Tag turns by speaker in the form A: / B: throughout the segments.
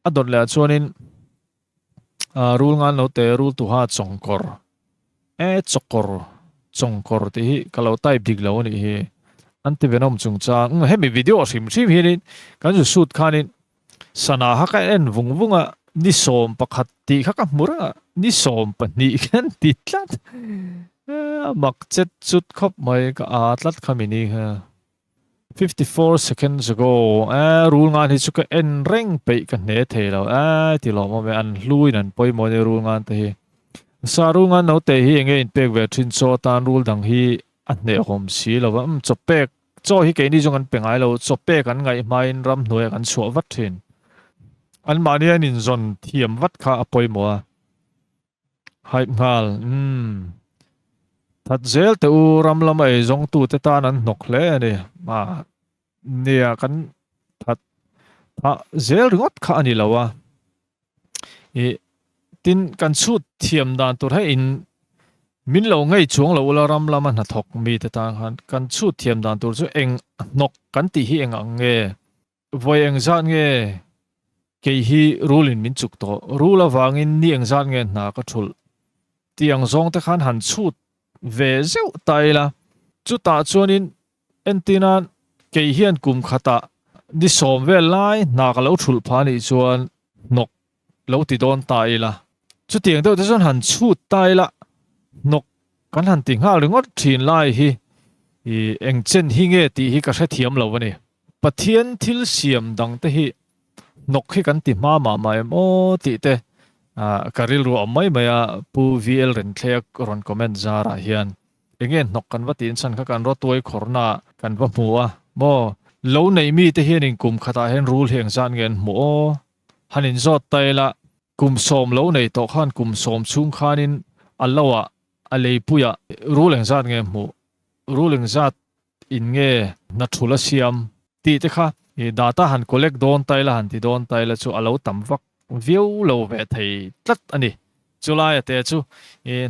A: adon le chuanin rule ngan lo te rule tu ha chongkor chokor chongkor ti hi kalau type dik lo ni hi anti venom chung cha hemi video sim sim hi ni kan ju shoot khanin sana ha ka en vung vunga ni som pakhat ti kha ka mura ni som pani kan ti tlat mak chet chut khop mai ka tlat khamini ha 54 seconds ago rule ngan hi chu ka en reng pe ka ne thelo ti lo mo me an hluin an poi mo ne rule ngan te hi sa rule ngan no te hi nge in pek ve thin cho tan rule dang hi an ne hom si lo wa chopek cho hi ke ni jong an pengai lo chopek an ngai main ram noi kan chho wat thin an mani an in zon thiam wat kha apoi mo hai ngal thật zel te u ram lam ai zong tu te ta nan nok le ni ma nia kan thật tha zel ringot kha ani lawa e tin kan chu thiam dan tur hai in min lo ngai chuang lo la ram lam na thok mi te ta kan chu thiam dan tur chu eng nok kan ti hi eng ang nge voi eng zan nge ke hi rulin min chuk to rula wangin ni eng zan nge na ka thul tiang zong te khan han chut về dấu tay là chú ta cho nên antenna cái hiện cùng khata đi xóm về lại nạc lâu chul phá này chuan nọc lâu thì đón tay là chú tiếng đâu thì chuan hẳn chút tay là nọc cái hẳn tiếng hào ngót thiên lại hi anh chân hi nghe thì hi cái sẽ thiam lâu này bắt thiên thil xiêm đằng thế hi nọc hi cái tìm mà mô thì thế karil ru amai maya pu VL ren thlek ron comment zara hian engen nok kan watin san kha kan ro toy khorna kan va muwa mo lo nei mi te hian in kum khata hen rule heng zan ngen mo hanin zot taila kum som lo nei to khan kum som chung khanin allawa alei puya rule heng zan nge mu rule heng zat in nge na thula siam ti te kha data han collect don taila han ti don taila chu alo tam vak view lo ve thei tlat ani chulai te chu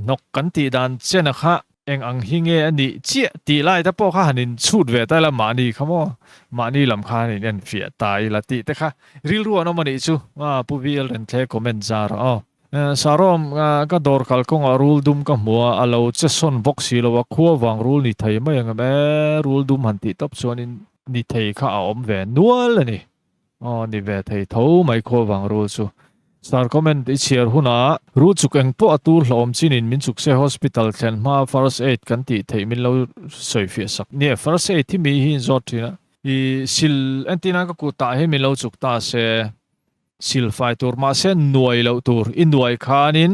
A: nok kan ti dan chena kha eng ang hinge ani chi ti lai ta po kha hanin chut ve ta la mani khamo mani lam kha ni nen fia tai la ti te kha ril ru no mani chu pu vil ren the comment jar sarom ka dor kal kong rule dum ka mua alo che son box si lo wa khuwa wang rule ni thei mai nga me rule dum han ti top chuanin ni thei kha a om ve nual ani ni ve thei tho mai kho wang ru chu star comment i chiar huna ru chuk eng po atu hlom chinin min chuk se hospital thlen ma first aid kan ti thei min lo soi fi sak ne first aid thi mi hi zot thina i sil antina ka ku ta he mi lo chuk ta se sil fai tur ma se nuai lo tur in nuai khanin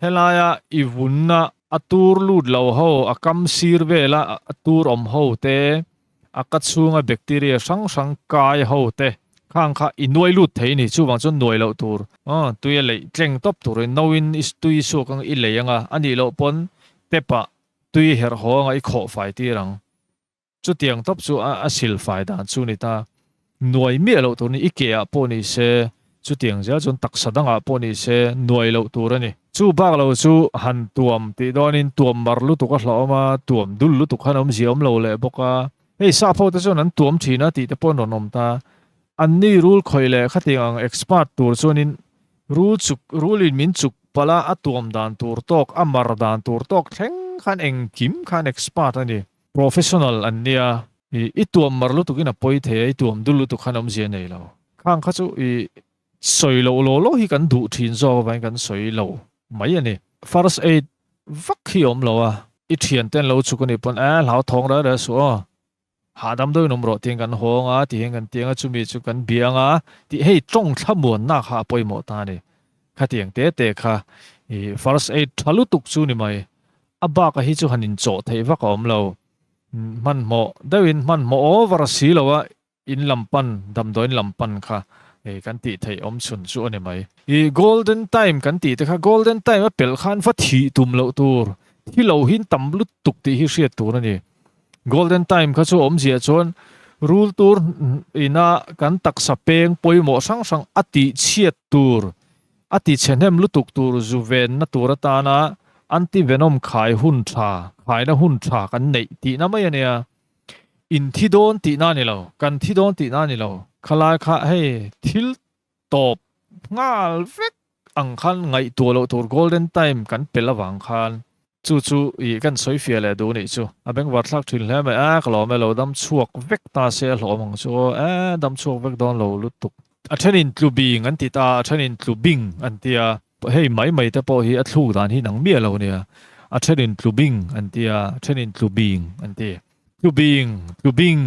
A: helaya i vunna atur lut lo ho akam sir vela atur om ho te akachunga bacteria sang sang kai ho te khang kha inoi lut thei ni chu wang chon noi lo tur tuya lei tleng top tur noin is tui so kang i leanga ani lo pon tepa tui her ho nga i kho fai ti rang chu tiang top chu a sil fai dan chu ni ta noi mi lo tur ni ikea po ni se chu tiang ja chon tak sadanga po ni se noi lo tur ani chu bak lo chu han tuam ti donin tuam mar lu tu ka hloma tuam dul lu tu khanom ziom lo le boka ei sa pho ta chon an tuam thina ti te pon ron om taอันนี้รูลคอยเลยขัดยังเอ็กซ์พาร์ตตัวส่วนนี้รูลอินมินจุกพละอัตวมดานตัวตอกอัมมาร์ดานตัวตอกแทงขันเองกิมขันเอ็กซ์พาร์ตอันนี้ professional อันเนี้ยอีตัวมาร์ลุตุกินอ่ะปอยเทอีตัวมดุลุตุขันอมเจียนเลยแล้วข้างข้าจูสวยโลฮิกันดูทินโซไว้กันสวยโลไม่อันนี้ first aid วักขี้อมโลอ่ะอีเทียนเต้นโลจุกันนี่ปนเหลาทองแล้วเด้อสัวหาดำด้วยนมรถเตียงกันหงที่เห็นกันเตียงจุมีจุกันเบียงที่ให้จ้องทับมวนหน้าขาปอยหมดตาเนี่ยข้าเตียงเตะค่ะfirst aid ทะลุตุกจูนี่ไหมอับบากให้จูหันอินโจทย์ว่าก็อมเรามันหมอได้วินมันหมอวรสีเราว่าอินลำปันดำโดยลำปันค่ะกันตีไทยอมสุนจูนี่ไหมgolden time กันตีแต่ค่ะ golden time ว่าเปิลขันฟัดที่ตุ่มเราตัวที่เราหินต่ำลุตุกตีที่เสียตัวนั่นเอง golden time เขาชอบเสียชนรูลตัวอินากันตักสเปงปอยหมอสังสังอติเชียตัวอติเชนเฮมลุตุกตัวจูเวนนตัวตานะอันที่เวนอมขายหุ่นชาขายนะหุ่นชากันไหนตีนั่นไม่เนี่ยอินที่โดนตีนั่นนี่เรากันที่โดนตีนั่นนี่เราขลายข้าให้ทิลตบ ngal vek ang khan ngai tua lo tur golden time kan pelawang khan chu I kan soi fia le do ni chu abeng war thak thin hle me a klo me lo dam chuak vek ta se hlo mang chu dam chuak vek don lo lutuk a thenin tlubing an ti ta a thenin tlubing an tia hei mai te po hi a thlu dan hi nang mia lo nia a thenin tlubing an tia thenin tlubing an ti tlubing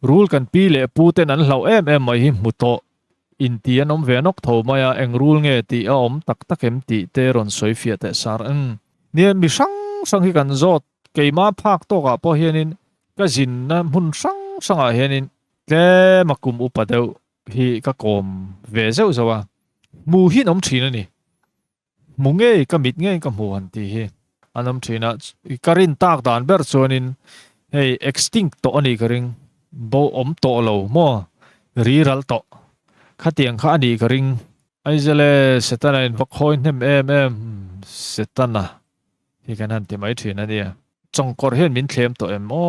A: rule kan pi le pu ten an hlau em mai hi muto in ti an om ve nok tho maya eng rule nge ti a om tak takem ti te ron soi fia te sar nia mi sang hi kan zot keima phak to ka po hianin ka jin na mun sang a hianin ke makum upadeu hi ka kom ve zeu zawa mu hi nom thina ni mu nge ka mit nge ka mu han ti hi anom thina karin tak dan ber chonin hei extinct to ani karing bo om to lo mo riral to khatiang kha ani karing aizale setana in vakhoin hem em setana hi kanan ti mai thina dia chongkor hen min thlem to em mo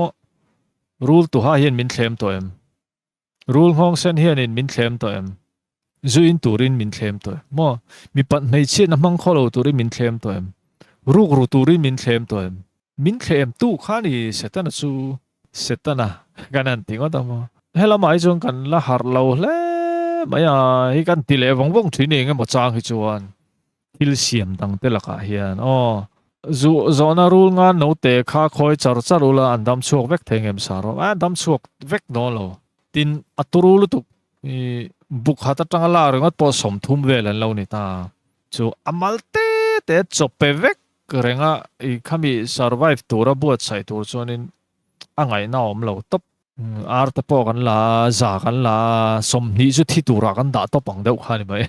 A: rule tu ha hen min thlem to em rule hong sen hian in min thlem to em zuin turin min thlem to mo mi pat nei che na mang kholo turin min thlem to em ru turin min thlem to em min thlem tu khani setana chu setana kanan ti ngota mo hela mai jong kan la har lo hle maya hi kan ti le wong thini nge mo chang hi chuan thil siam dang te laka hian zu zona rule nga no te kha khoi char ula andam chuak vek thengem saro andam chuak vek no lo tin aturulu tu buk hata tangala rengat po som thum velan lo ni ta chu amalte te chope vek renga I khami survive tura buat sai tur chonin angai na om lo top ar te po kan la za kan la som ni chu thi tura kan da to pang deuh khani mai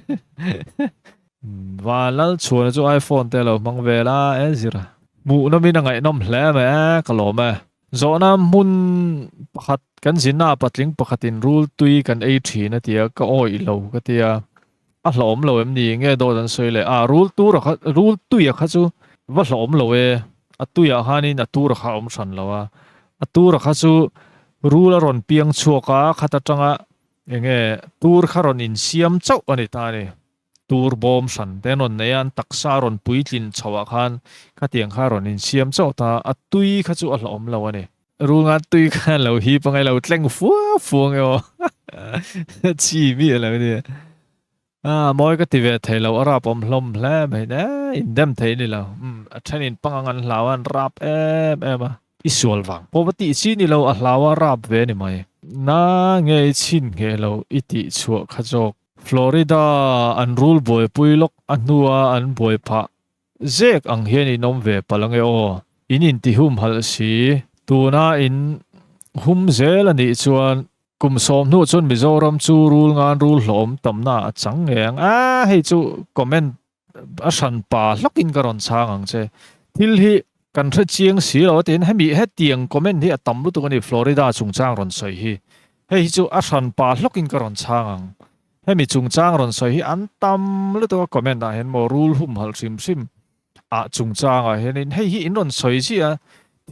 A: walal chuan chu iPhone te lo mang vela zira mu na min ngai nom hle me kalome zona mun pakhat kan zina patling pakhatin rule tui kan ei thi na tia ka oi lo ka tia a hlom lo em ni nge do dan soi le rule tui kha chu va hlom lo a tuya hanin a tur kha om san lawa a tur kha chu rule ron piang chuaka khata tanga enge tur kharon in siam chau ani ta ni tur bom san tenon neyan taksaron puitlin chawa khan khatiang kharon in siam chau ta a tui kha chu a hlom lo ani runga tui khan lo hi pangai lo tleng fuang yo chi mi lo ni moi ka tive thei lo ara pom hlom hle mai na in dem thei ni lo a thanin pangangan hlawan rap em isual wang poverty chi ni lo a hlawa rap ve ni mai na nge chin nge lo iti chu khajok Florida an rule boy puilok anua an boy pha zek ang hian in nom ve palange inin ti hum hal si tuna in hum zel ani chuan kum som nu chun Mizoram chu rule ngan rule hlom tamna chang ngang hei chu comment a san pa lokin karon chang ang che thil hi kan thre chiang si lo tin hemi he tiang comment hi atam lu tu ni Florida chung chang ron soi hi hei chu a san pa lokin karon chang ang hemi chung chang ron soi hi an tam lu tu comment a hen mo rule hum hal sim a chung chang a hen in hei hi in ron soi chi a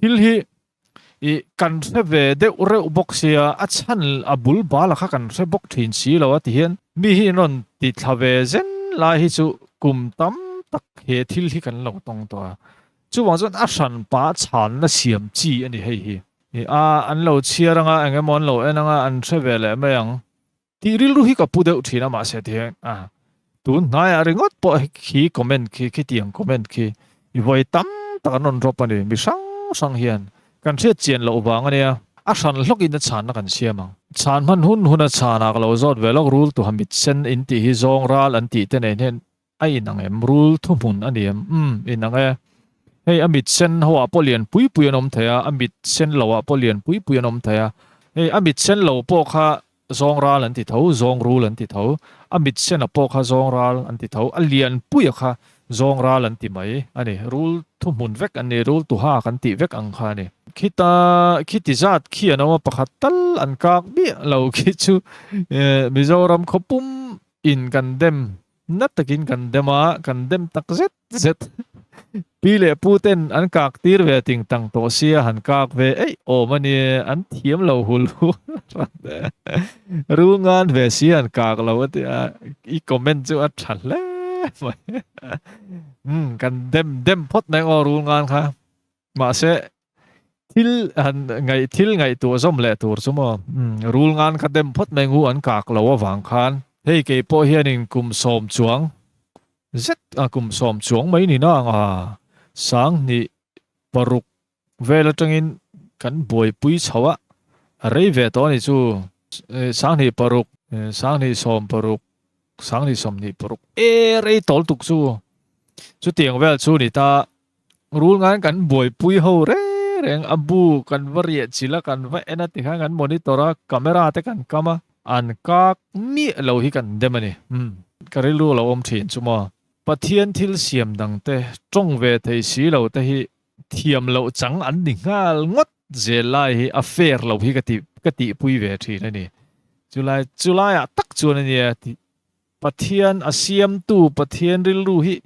A: thil hi I kan se ve de ure ubok sia a chan a bul bala kha kan se bok thin si lo ti hian mi hi non ti thave zen la hi chu kum tam tak he thil hi kan lo tong to chu wang zon a san pa chan na siam chi ani hei hi an lo chiaranga angemon lo enanga an se ve le mayang ti ril ru hi ka pu de thina ma se the tun nai a ringot po khi comment khi tiang comment khi I voi tam ta non drop ani mi sang hian kan thia chian lo wang ania a san lok in chan na kan siamang chan man hun a chana ka lo zot velok rule to hamit sen in ti hi zong ral an ti te nei hen ai nang em rule thu mun aniam inang hei amit sen hawa polian pui anom thaya amit sen lawa polian pui anom thaya hei amit sen lo po kha zong ral an ti tho zong rule an ti tho amit sen a po kha zong ral an ti tho alian pui kha zong ral an ti mai ani rule thu mun vek ani rule tu ha kan ti vek ang kha ni khiti zat khian awa pakhat tal an kak bi lo khi chu Mizoram khopum in kan dem nat takin kan dem tak zet pi le pu ten an kak tir ve ting tang to sia han kak ve ei o mani an thiam lo hul ru ngan ve sia an kak lo ti I comment chu a than le kan dem phot nang o ru ngan kha ma se thil han ngai thil ngai tu som le tur chumo rul ngan kha dem phot nang hu an kak lo wang khan hei ke po hianin kum som chuang zet kum som chuang mai ni na nga sang ni paruk vela tangin kan boi pui chawa rei ve to ni chu sang ni paruk sang ni som paruk sang ni som ni paruk rei tol tuk chu tiang vel chu ni ta rul ngan kan boi pui ho re reng abu kan varia chila kan va ena ti kan monitora camera te kan kama an kak mi lo hi kan demani karilu lo om thin chuma pathian thil siam dang te tong ve thei si lo te hi thiam lo chang an ni ngal ngot zelai hi affair lo hi kati pui ve thi na ni July a tak chuan ni pathian asiam tu pathian ril ru hi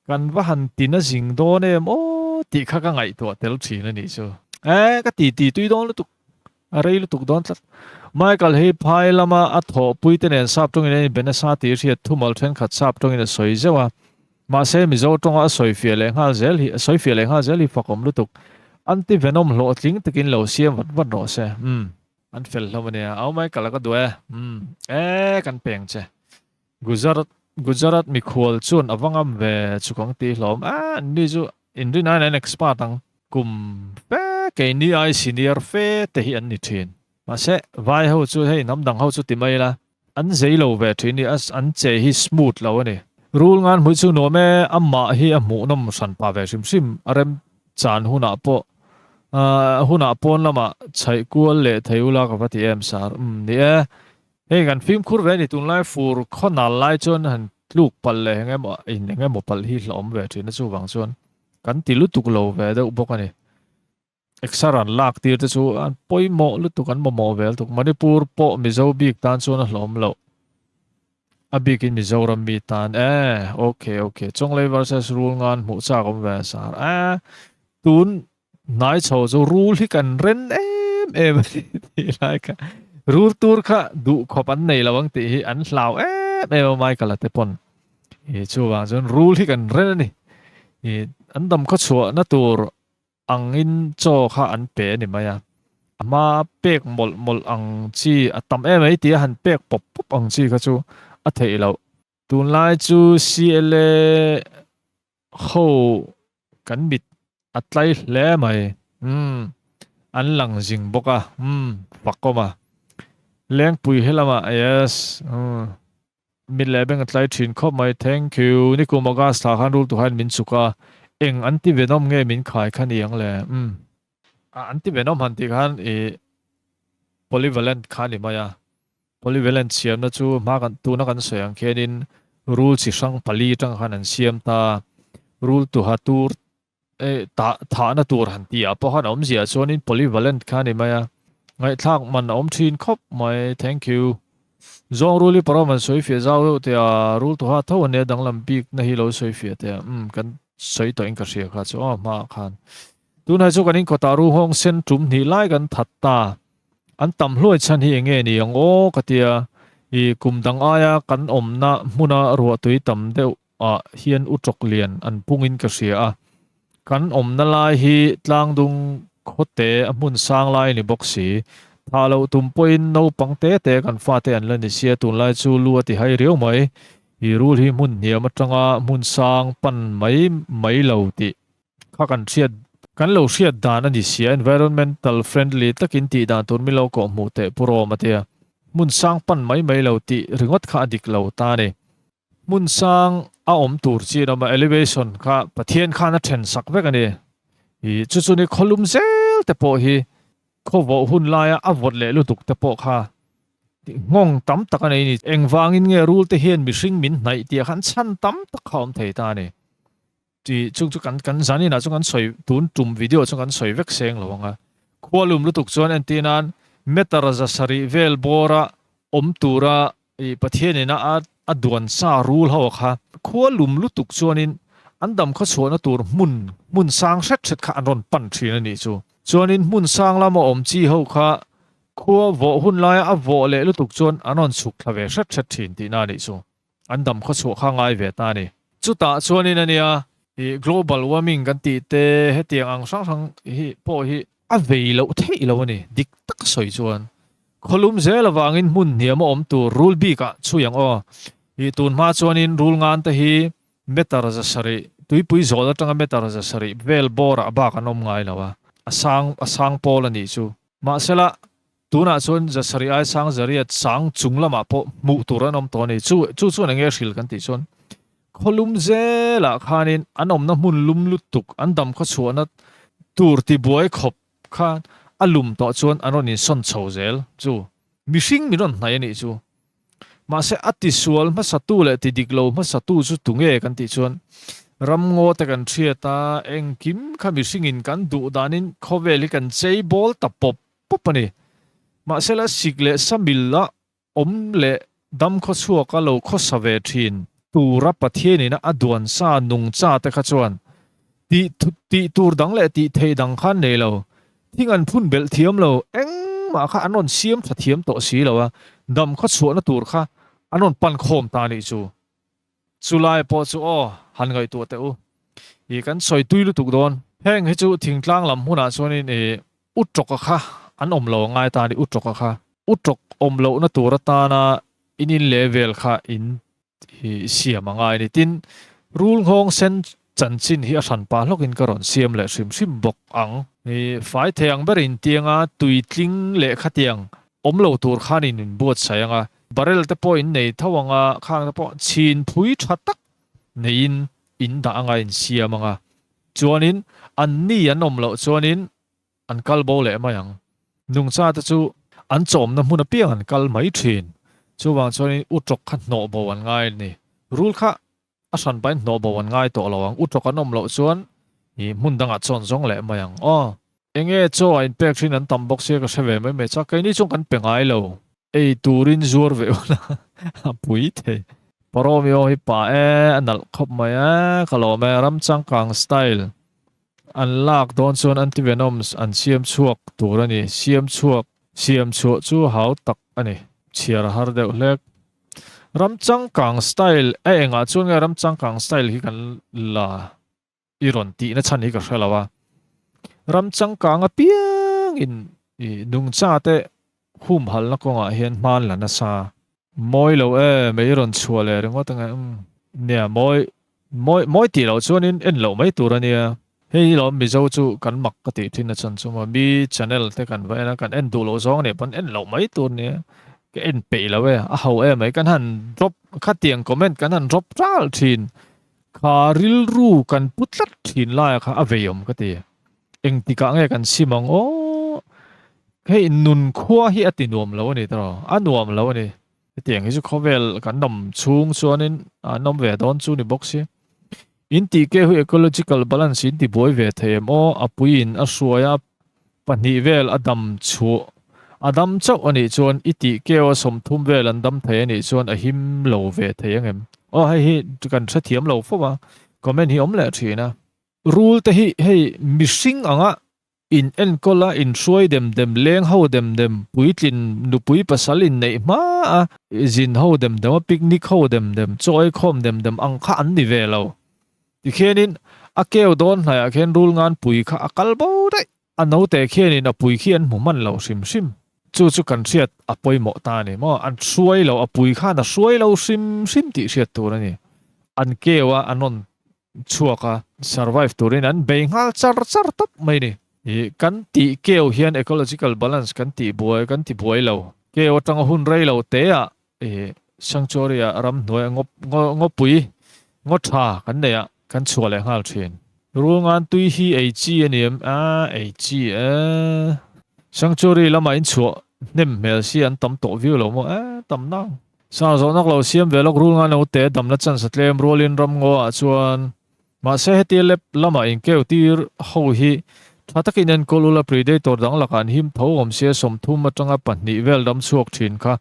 A: kan va han tin a jing do ne mo ti kha ka ngai to tel thi na ni chu ka ti tui don lu tuk a rei lu tuk don tlat Michael hei phai lama a tho pui ten en sap tong in ben sa ti ri thu mal then khat sap tong in soi zewa ma se mi zo tong a soi fia le nga zel hi soi fia le nga zel hi fakom lu tuk anti venom lo tling takin lo siam wat no se an fel lo ne au Michael ka do kan peng che Gujarat mi khol chun awangam ve chukong ti hlom ni chu in na an expert ang kum pe ke ni ai senior fe te hi an ni thin ma se vai ho chu hei nam dang ho chu ti mai la an zei lo ve thin ni as an che hi smooth lo ani rule ngan mu chu no me amma hi a mu nam san pa ve sim arem chan huna pon lama chai kual le theula ka pati em sar ni hei kan film khur ve ni tun lai fur khonal lai chon han luk pal le nge mo in nge mo pal hi hlom ve thin chu wang chon kan ti lu tuk lo ve de bok ani exaran lak tir te chu an poi mo lu tuk an mo vel tuk Manipur po Mizo bik tan chon hlom lo abik in Mizoram mi tan okay chonglei versus rule ngan mu cha kom ve sar tun nai chho zo rule hi kan ren em ti lai ka rule tur kha du khopan nei lawang ti hi an hlau mai kala te pon chu wang chon rule hi kan ren ni an dam kha chua na tur angin cho kha an pe ni maya ama pek mol ang chi atam ai ti han pek pop ang chi kha chu a thei lo tun lai chu CLA ho kan mit atlai hle mai an lang jing boka pakoma leng pui helama yes min lebeng atlai thin khop mai thank you ni ku maga sta khan rul tu han min chuka eng anti venom nge min khai khan yang le anti venom han ti khan polyvalent khan ni maya polyvalent siam na chu ma kan tu na kan soyang khenin rule chi sang pali tang khan an siam ta rule tu ha tur ta na tur han ti a po han om zia chonin polyvalent khan ni maya ngai thak man om thin khop mai thank you zong rule para man soi fia zau te rule tu ha tho ne dang lam bik na hi lo soi fia te kan soi to in ka sia kha chu ma khan tu na chu kan in ko ta ru hong sen tum ni lai kan that ta an tam hloi chan hi nge ni ang katia kum dang aya kan om na muna ro tui tam de hian utok lian an pungin ka sia kan om na lai hi tlang dung khote amun sang lai ni boxi thalo tum point no pangte te kan fa te an lan sia tun lai chu lu ti hai riau mai rul hi mun niam atanga mun sang pan mai lo ti kha kan siat kan lo siat dan ani sia environmental friendly takin ti dan tur mi lo ko mu te puro matia mun sang pan mai lo ti ringot kha dik lo ta ne mun sang a om tur chi na ma elevation kha pathian kha na then sak vek ani chu chu ni kholum zel te po hi khowo hun la ya avot le lu tuk te po kha ngong tam tak ani ni engwangin nge rule te hian mi hring min nai ti khan chan tam tak khom thei ta ne ti chung kan zani na chung kan soi tun tum video chung kan soi vek seng lawanga khwalum lu tuk chuan an tinan metaraza sari vel bora om tura pathian ina aduan sa rule ho kha khwalum lu tuk chuanin an dam kha chuan na tur mun sang set kha an ron pan thin ani chu chuanin mun sang lama om chi ho kha khua vo hun lai a vo le lu tuk chuan anon suk thlave set thin ti na ni chu an dam kha chu kha ngai ve ta ni chu ta chuanin ania i global warming kan ti te hetiang ang sang hi po hi a vei lo thei lo ani dik tak soi chuan kholum zel awangin mun niam om tu rule bi ka chuyang o hi tun ma chuanin rule ngan te hi metar za sari tuipui zol atanga metar za sari vel bora ba kanom ngai lawa asang pol ani chu ma sela tuna chon za sari ai sang zariat sang chunglama po mu turanom to ni chu na nge hril kan ti chon kholum zela khanin anom na mun lum lutuk andam kha chuana tur ti buai khop khan alum to chuan anonin son chho zel chu mihring miron hnai ani chu ma se ati sual ma satu le ti diklo ma satu chu tunge kan ti chuan ram ngo te kan thiata engkim kha mihring in kan du danin khoweli kan chei bol ta pop popani ma sela sikle samilla om le dam kho chuak ka lo kho save thin tura pathiani na aduan sa nung cha te kha chuan ti tur dang le ti thei dang khan nei lo thing an phun bel thiam lo eng ma kha anon siam tha thiam to si lo wa dam kho chuan na tur kha anon pan khom ta ni chu chulai po chu o han ngai tu te u i kan soi tui lu tuk don heng he chu thingtlang lam huna chuanin e utrok kha an om lo ngai ta ni utrok kha utrok om lo na tur ta na inin level kha in siam angai ni tin rule hong sen chan chin hi a than pa lokin karon siam le sim bok ang ni fai theng berin tianga tui tling le khatiang om lo tur khanin in buat sayanga barrel te point nei thawanga khang te po chin phui thatak nein in da anga in siamanga chuanin an ni an om lo chuanin an kalbo le mayang nung cha ta chu an chom na hmun a piang an kal mai thin chuwang chuanin utrok kha no bo an ngai ni rule kha a san pai no bo an ngai to lawang utrok an om lo chuan hi hmun danga chon zong le mayang enge cho in pek thin an tam box se ka seve mai me cha kai ni chung kan pengai lo ei turin zuar ve ona pui the paromio hi pa anal khop mai kalome ram changkang style an lak don chuan antivenoms an siam chuak turani siam chu chu hau tak ani chiar har deuh hlek ram changkang style enga chuan nga ram changkang style hi kan la iron ti na chan hi ka hrelawa ram changkang a piang in nung cha te hum hal na konga hian man la na sa moi lo mei ron chua le ringo tanga nia moi ti lo chuanin en lo mai turania hei lo mi zo chu kan mak ka ti thin na chan chu ma mi channel te kan va na kan en du lo zong ne pan en lo mai tur ne ke en pe lo a ho mai kan han drop kha tiang comment kan han drop tral thin kha ril ru kan putlat thin la kha aveyom ka ti eng ti ka nge kan simang hei nun khua hi atinuam lo ni tro anuam lo ni tiang hi chu khovel kan nom chung chuanin nom ve don chu ni box hi in ti ke hu ecological balance in ti boy ve them apuin a suaya pani vel adam chau ani chuan iti ke o som thum vel an dam the ani chuan a him lo ve theyangem hi kan tha thiam lo fowa comment hi om le thina rule te hi hei mishing anga in en kola in suai dem leng ho dem puitlin nu pui pasalin nei ma zin ho dem picnic ho dem choi khom dem ang kha an ni ve lo ti khenin a keu don hna khen rule ngan pui kha akal bo dai ano te khenin a pui khian muman lo sim chu kan riat a poimo ta ni mo an suai lo a pui kha na suai lo sim ti riat tur ani an kewa anon chuaka survive turin an bengal char top mai ni kan ti keu hian ecological balance kan ti buai lo keu tang hun rei lo te a sanctuary ram noi ngopui ngotha kan ne a kan chuale hal thin rungan tui hi ag aniam ag sanctuary lama in chu nem mel si an tam to view lo mo tam na sa zo nak lo siam velok rungan no te dam na chan satlem rolin ram ngo a chuan ma se heti lep lama in keu tir ho hi thatakin en kolula predator dang lakan him tho om se som thum atanga panni vel dam chuak thin kha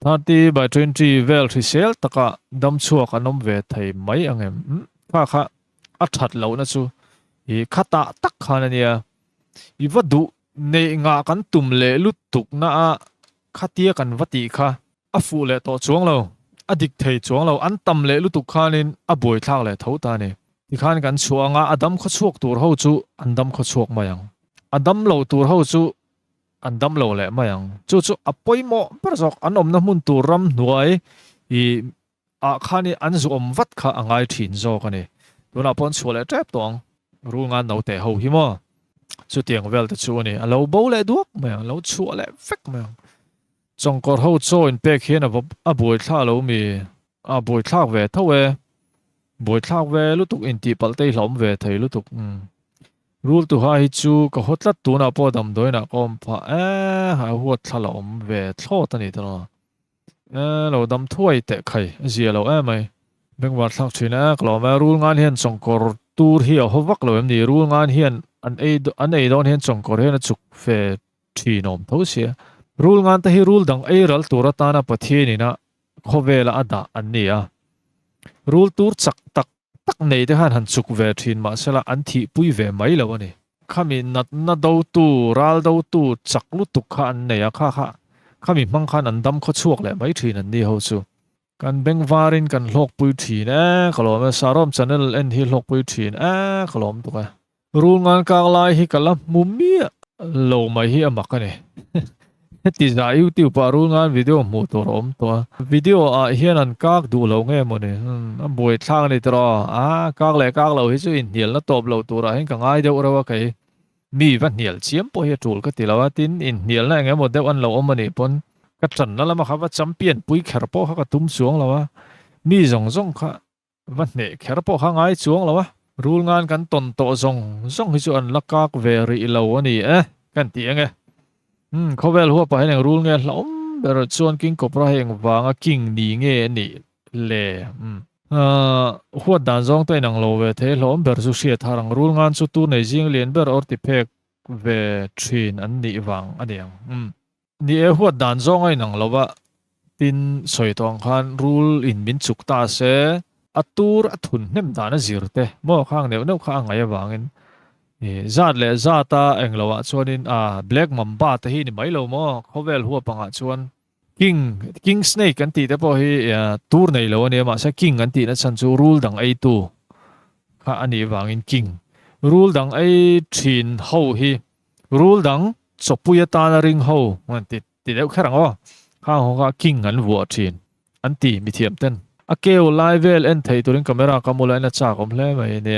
A: 30/20 vel thisel taka dam chuak anom ve thei mai angem kha a that lo na chu hi khata tak khan ania I vadu nei nga kan tum le lut tuk na a khatia kan vati kha a fu le to chuang lo adik thei chuang lo an tam le lut tuk khanin a boi thak le tho ta ni ti khan kan chuanga adam kho chuak tur ho chu andam kho chuak mayang adam lo tur ho chu andam lo le mayang chu chu apoi mo per jok anom na mun tur ram nuai I a khani an zu om vat kha angai thin zo ka ni tuna pon chule trap tong ru nga no te ho hi mo chu tiang vel te chu ni alo bo le duak ma lo chu le fek ma chong kor ho cho in pek hian a boi thla lo mi a boi thak ve thawe boi thak ve lu tuk in ti pal te hlom ve thei lu tuk rule tu ha hi chu ka hotlat tu na po dam doina kom pha ha huat thla lo om ve thlo ta ni to lo dam thuai te khai zia lo mai beng war thak thina klo ma rule ngan hian chong kor tur hi a howak lo em ni rule ngan hian an ei don hian chong kor hian a chuk fe thi nom tho sia rule ngan ta hi rule dang ei ral tura ta na pathian ina khovela ada an ni a rule tur chak tak tak nei te han chuk ve thin ma sela an thi pui ve mai lo ani khami nat na do tu ral do tu chak lu tu kha an nei a kha khami mang khan an dam kho chuak le mai thin an ni ho chu kan beng varin kan lok pui thin kalom sarom channel en hi lok pui thin kalom tu ka rule ngan kang lai hi kala mummi lo mai hi amak ani ti za YouTube pa rule ngan video mu to rom to video a hian an kak du lo nge mo ni am boi thlang ni tro kak lo hi chu in hial na top lo tu ra hin ka ngai deuh rawa kai mi van hial chiam po hi tul ka tilawa tin in hial na nge mo deuh an lo om ani pon ka chan na lama kha wa champion pui kher po kha ka tum suang lawa mi zong kha van ne kher po kha ngai chuang lawa rule ngan kan ton to zong hi chu an lakak ve ri lo ani kan ti enge khovel huwa pa hen rule nge hlom ber chuan king kopra heng wanga king ni nge ni le huwa dan zong to nang lo ve the hlom ber su sia tharang rule ngan chu tu nei jing len ber or ti phek ve thin an ni wang aniang ni e huwa dan zong ai nang lowa tin soi tong khan rule in min chuk ta se atur athun nem dana zirte mo khang neu kha ngai wangin zat le zata englawa chuanin black mamba te hi ni mai lo mo khovel huwa panga chuan king snake kan ti te po hi tur nei lo ani ma sa king kan ti na chan chu rule dang ai tu kha ani wangin king rule dang ai thin ho hi rule dang chopuya ta na ring ho man ti deuh kharang o kha ho ka king an wo thin an ti mi thiam ten akeo live en thei turin camera kamula na cha kom hle mai ne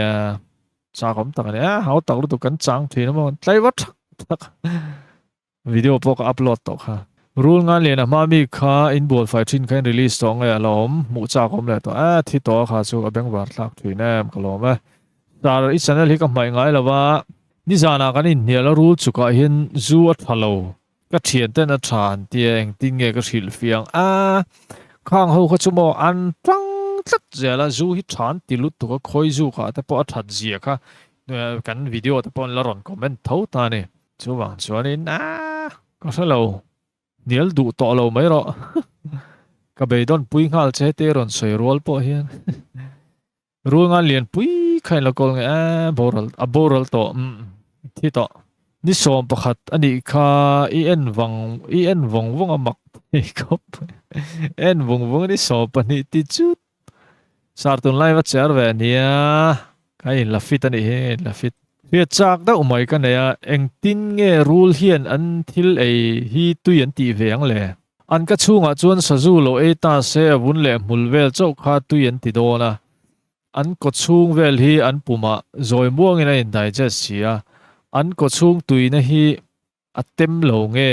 A: cha kom tak ne hau tak lu tu kan chang thin mo tlai wat tak video po ka upload to kha rule ngan le na ma mi kha in ball fight thin kan release tong ya lom mu cha kom le to thi to kha chu abeng war thak thin em kalom dar I channel hi ka mai ngai lawa ni zana kan in ne la rule chu ka hin zu at phalo ka thian ten a than tieng tin nge ka thil fiang khang ho kha chu mo an tang tlat zela zu hi than ti lut to ka khoi zu kha ta po that zia kha kan video ta pon la ron comment tho ta ne chu wang chuanin ka salo nial du to lo mai ro ka be don pui ngal che te ron soi rol po hian rul ngan lian pui khai la kol nge boral to thi to ni som pakhat ani kha en wong amak kop en wong ni so pani ti chu sartun lai wa char ve nia kai la fit ani he la fit he chak da umai ka ne eng tin nge rule hian an thil ei hi tuian ti veang le an ka chunga chuan sazu lo e ta se bun le mulvel chau kha tuian ti do na an ko chung vel hi an puma zoi muang ina in digest sia an ko chung tui na hi atem lo nge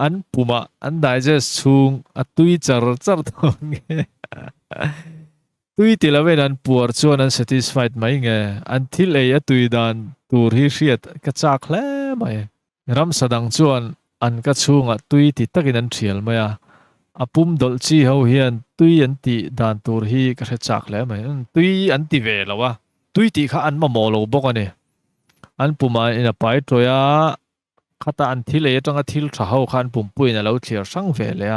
A: an puma an digest chung atui char to nge tui ti la ven an puar chuan an satisfied mai nge an thil ei atui dan tur hi hriat ka chak hle mai ram sadang chuan an ka chunga tui ti takin an thial maya apum dol chi ho hian tui an ti dan tur hi ka hre chak hle mai tui an ti ve lawa tui ti kha an ma mo lo bok ani an puma ina pai toya khata an thil ei tanga thil tha ho khan pum pui na lo thlir sang ve le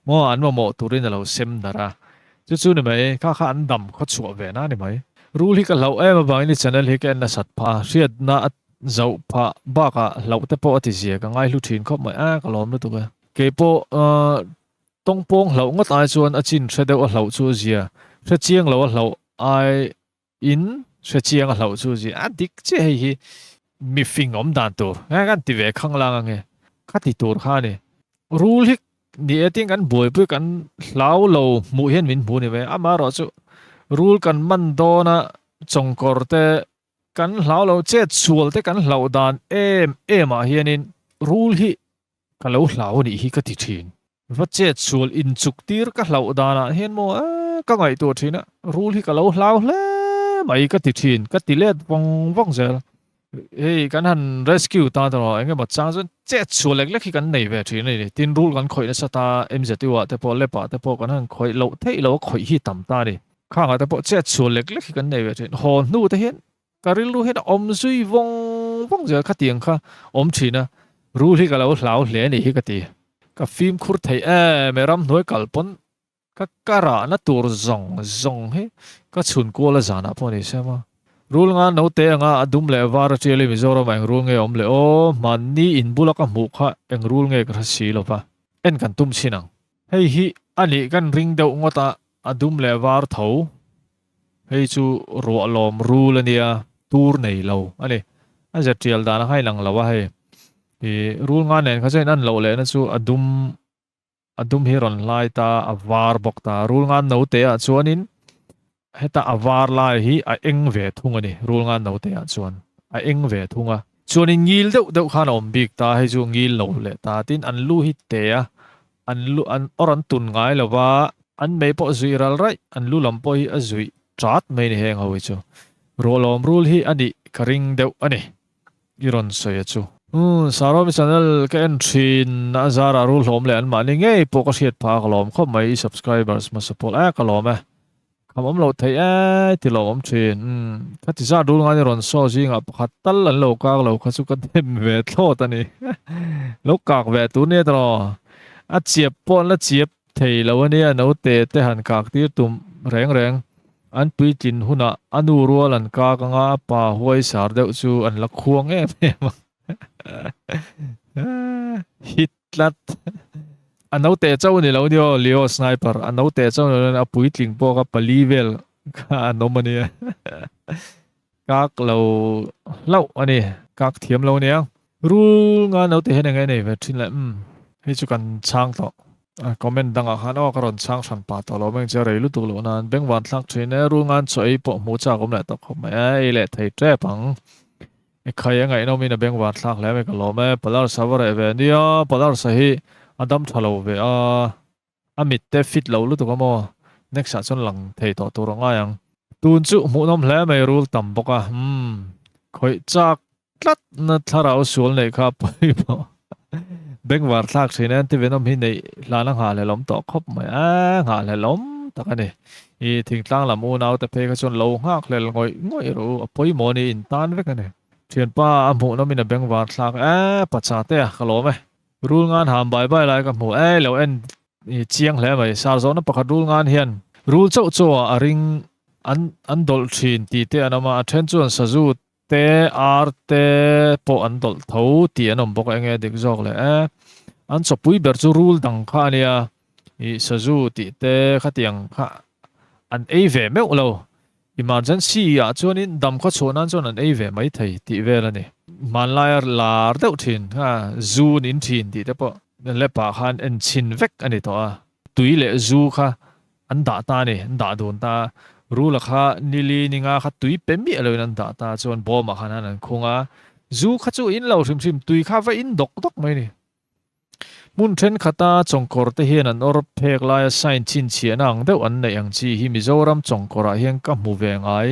A: mo an ma mo turin lo sem dara chu ni mai kha an dam kho chu ve na ni mai rule hi ka lo em bang ni channel hi ken na sat pha riat na zau pha ba ka lo te po ti zia ka ngai lu thin khop mai a ka lom lu tu ka ke po tong pong lo ngot ai chuan a chin thre deuh a lo chu zia thre chiang lo a lo ai in thre chiang a lo chu zia a dik che hi mi fing om dan tur nga kan ti ve khang lang nge kha ti tur kha ni rule hi ni eting kan boi pu kan hlau lo mu hian min bu ni ve ama ro chu rule kan man do na chongkor te kan hlau lo che chual te kan hlau dan em a hianin rule hi ka lo hlau ni hi ka ti thin va che chual in chuk tir ka hlau dana hian mo ka ngai tu thina rule hi ka lo hlau hle mai ka ti thin ka ti let vong vong zel hey kan han rescue ta to enge ma chang chun che chual lek lek hi kan nei ve thin ni tin rule kan khoi na sata mz wa te po le pa te po kan han khoi lo thei lo khoi hi tam ta ni khang a te po che chual lek lek hi kan nei ve thin ho nu te hian karil lu hian om zui vong vong zel kha tiang kha om thina rule hi ka lo hlau hle ni hi ka ti ka phim khur thei me ram noi kalpon ka kara na tur zong he ka chun ko la zana po ni sema rule nga no te nga adum le war chele mizoram ang rule nge om le o man ni in bulaka mu kha eng rule nge ka si lo pa en kan tum sinang hei hi ani kan ring deuh ngota adum le war tho hei chu ro lom rule ania tur nei lo ani a ja trial dana hai lang lawa hei rule nga nen kha chen an lo le na chu adum hi ron lai ta avar bok ta rule nga no te a chuanin heta avar lai hi a eng ve thung ani rule nga no te a chuan a eng ve thunga chuanin ngil deuh khan om bik ta hei chu ngil lo le ta tin an lu hi te a an oran tun ngai lawa an mei po zui ral rai an lu lam po hi a zui trat mai ni heng hawi chu rolom rule hi ani karing deuh ani iron soya chu Sarom channel ka entry na zara rule hom le an mani nge po ka siat pa kalom kho mai subscribers ma support a kalom e kamom lo thei e ti lo om thin ka ti za rule nga ni ron so ji nga pakhat tal an lo ka lo kha chu ka dem ve thlo ta ni lo kak ve tu ne tro a chiep pon la chiep thei lo ani no te han kak tir tum reng an pui tin huna anu rual an ka nga pa huai sar deuh chu an la khuang e hitlat anau te chau ni lo dio leo sniper anau te chau na pui tling po ka palivel ka anomania kak lo ani kak thiam lo nia rule nga no te hen ngai nei ve thin la hi chu kan chang to comment danga khan o karon chang san pa to lo meng che rei lu tu lo nan beng wan thak thine rule ngan choi po mu cha kom la to khom mai le thei tre pang kaya ngai no min beng wat thak le me ka lo me palar savar e ve nia palar sahi adam thalo ve amit te fit lo lu to ko mo next sa chon lang thei to tu ronga yang tun chu mu nom hle me rule tam boka khoi chak tlat na thara o sul nei kha pai bo beng war thak thine ti venom hi nei la na ha le lom to khop mai nga le lom ta ka ni i thing tlang la mu nau te pe ka chon lo ngak le ngoi ro apoi mo ni in tan ve ka ni thian pa amu no min beng war thak pacha te ka lo me rule ngan ham bai lai ka mu lo en chiang hle mai sar zo na pakhat rule ngan hian rule chau a ring an dol thin ti te anama athen chuan saju te ar te po an dol tho ti anom bok enge dik jok le an chopui ber chu rule dang kha ania I saju ti te khatiang kha an ei ve meu lo emergency a chuanin dam kha chuan chuan an ei ve mai thei ti vel ani man lar lar deuh thin ha zun in thin ti te po le pa khan en chin vek ani to a tui le zu kha an da ta ni an da don ta rule kha nili ninga kha tui pemi alo an da ta chuan bom a khan an khunga zu kha chu in lo thim tui kha va in dok mai ni mun then khata chongkor te hian an or phek lai sign chin chian ang deuh an nei ang chi hi mizoram chongkora hian ka mu ve ngai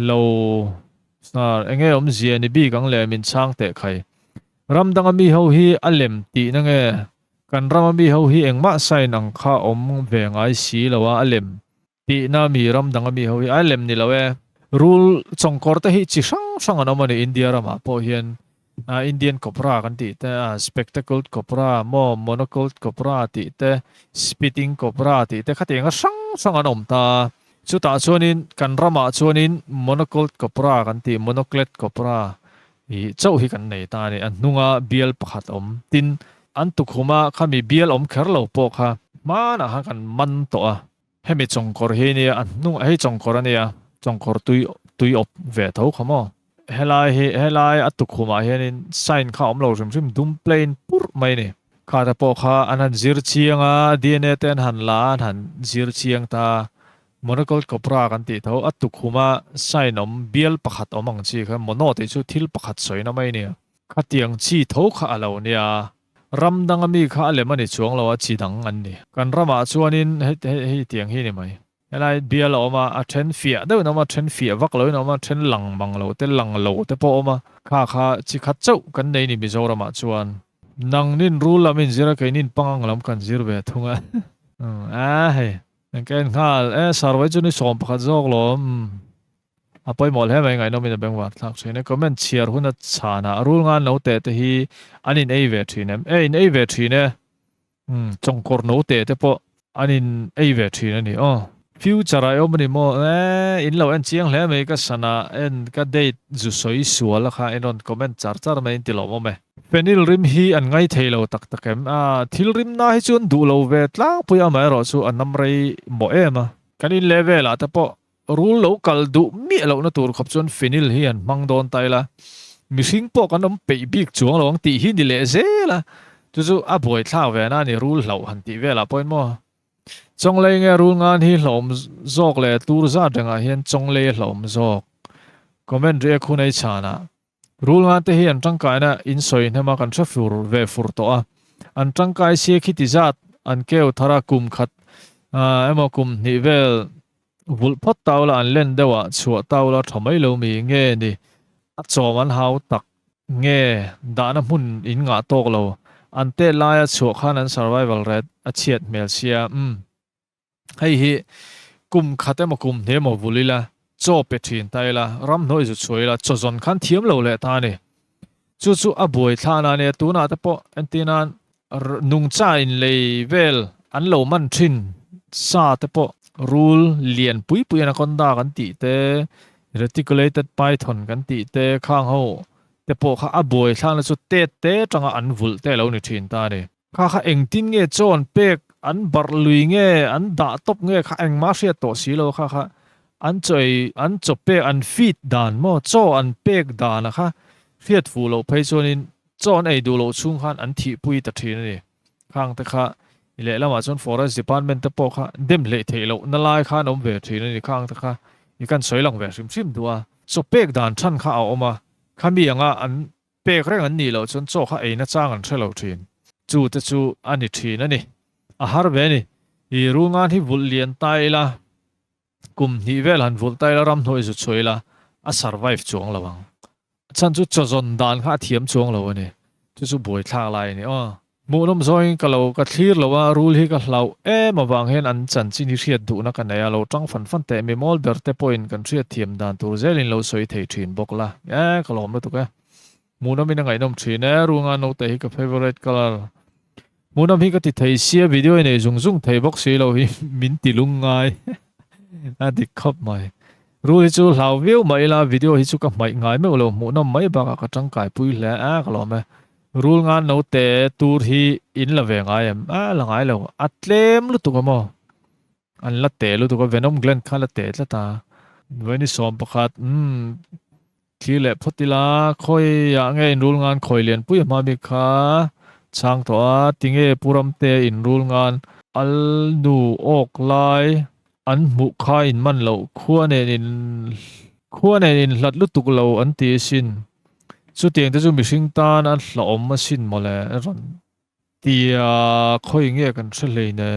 A: lo snar enge om zia ni bi gang le min chang te khai ram dang mi ho hi alem ti na nge kan ram mi ho hi engma sign ang kha om ve ngai si lawa alem ti na mi ram dang mi ho hi alem ni lawe rule chongkor te hi chi sang an India rama po hian Indian copra kan ti te spectacled copra mo monocled copra ti te spitting copra ti te khatenga sang sang an om ta chu ta chuanin kan rama chuanin monocote copra kan ti monoclete copra hi chau hi kan nei ta ni an hnunga bial pakhat om tin an tukhuma khami bial om kherlo po kha mana ha kan man to a hemi chongkor hi ni an hnung hei chongkor ania chongkor tui op ve tho khamo helai atukhuma hianin sign kha om lo rim dum plain pur mai ni kha ta po kha anan zir chianga DNA ten han la han zir chiang ta monocle copra kan ti tho atukhuma sign om bial pakhat omang chi kha mono te chu thil pakhat soina mai ni kha tiang chi tho kha alo nia ram dang ami kha le mani chuang lo chi dang an ni kan rama chuanin hei tiang hi ni mai helai bial oma a then fia do no ma then fia vak lo no ma then lang bang lo te po oma kha chi khat chau kan nei ni Mizoram chuan nang nin rule amin zira kainin pangang lam kan zir ve thunga hei ken ngal sarwai chu ni som pakhat jok lo apoi mol he mai ngai no min beng war thak chine comment chiar huna chana rule ngan no te hi anin ei ve thinem in ei ve thine chongkor no te po anin ei ve thine ni future ai omni mo in lo en chiang hle mai ka sana en ka date zu soi sual kha enon comment char mai ti lo mo me penil rim hi an ngai theilo tak takem thil rim na hi chun du lo ve tlang puya mai ro chu anam rei mo ema kanin level ata po rule lo kal du mi lo na tur khop chun penil hi an mang don taila mishing po kanom pe big chuang lo ti hi ni le zela chu a boi thla ve na ni rule lo han ti vela point mo chong lei nge rule ngan hi hlom zok le tur za danga hian chong lei hlom zok comment re khunai chana rule ngan te hi an tangkai na in soi nema kan thra fur ve fur to a an tangkai se khiti zat an keu thara kum khat emo kum ni vel vul phot tawla an len dewa chua tawla thamai lo mi nge ni a chom an hau tak nge dana mun in nga tok lo an te laia chu khan an survival rate a chiat mel sia hei hi kum khate ma kum ne mo vulila cho pe thin taila ram noi zu choila chozon khan thiam lo le ta ni chu a boi thana ne tu na te po antinan nung cha in level an lo man thin sa te po rule lian pui na kon da kan ti te reticulated python kan ti te khang ho te po kha a boi thana chu te tanga an vul te lo ni thin ta ni kha eng tin nge chon pek an bar lui nge an da top nge kha eng ma sia to si lo kha an chope an feed dan mo cho an pek dan kha fiat fu lo phei chonin chon ei du lo chung khan an thi pui ta thin ni khang ta kha ile lama chon forest department ta po kha dem le thei lo na lai kha nom ve thin ni khang ta kha i kan soi lang ve sim duwa so pek dan than kha a oma khami anga an pek reng an ni lo chon cho kha ei na chang an thelo thin chu te chu ani thin ani a har ve ni I rungan hi vul lian tai la kum ni vel han vul tai la ram noi zu choila a survive chuang lawang chan chu chozon dan kha thiam chuang law ni chu boi thla lai ni mu nom zoi ka lo ka thlir lawa rule hi ka hlau ma wang hen an chan chi ni riat du na ka naya lo tang fan te me mol ber te point kan riat thiam dan tur zelin lo soi thei thin bok la ka lom lo tu ka mu nom ina ngai nom thin runga no te hi ka favorite color mu nom hi ka ti thei sia video nei zung thei bok si lo hi min ti lung ngai a dik khop mai rule chu hlau view mai la video hi chu ka mai ngai me lo mu nom mai ba ka tang kai pui le ka lo me rule ngan no te tur hi in la ve ngai em la ngai lo atlem lu tu ka mo an la te lu tu ka venom glen khala te tla ta veni som pakhat khi le photila khoi ya nge rule ngan khoi len pui ma mi kha chang to a tinge puram te in rule ngan al nu ok lai an mu kha in man lo khuan in hlat lu tuk lo an ti sin chu tiang te chu mihring tan an hla om a sin mole ron tia khoi nge kan threle ne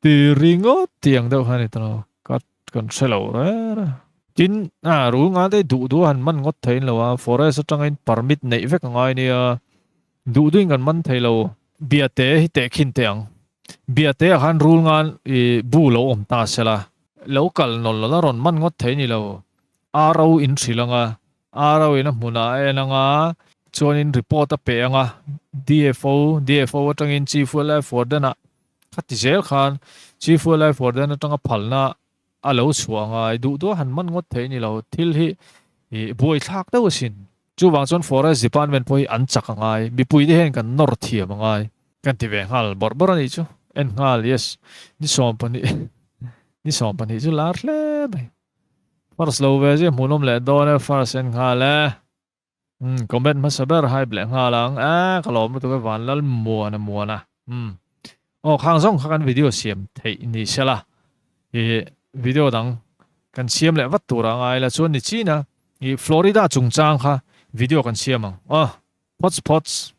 A: ti ringo tiang deuh hani tro kat kan threlo ra tin ru nga te du han man ngot thein lo forest atangin permit nei vek ngai ni du duing kan man theilo bia te hi te khin teang bia te han rule ngan bu lo om ta sela local nol la ron man ngot thein ni lo aro in thrilanga aro ina hmuna enanga chuanin report a pe anga DFO atangin chief wildlife warden khát thì zel khan chi fu lai for den atanga phalna alo chuanga du do han man ngot the ni lo thil hi boi thak ta usin chu wang chon forest department poi an chakangai mi pui de hen kan nor thiam ngai kan ti ve hal bor bor ani chu en hal yes ni som pani ni som pani chu lar hle bai far slow ve je munom le do ne far sen hal comment mà saber hai ble ngalang kalom tu cái van lal mua na khang zong khan video siam thei ni sela video dang kan siam le wat tura ngai la chuan ni china Florida chung chang kha video kan siam ang pots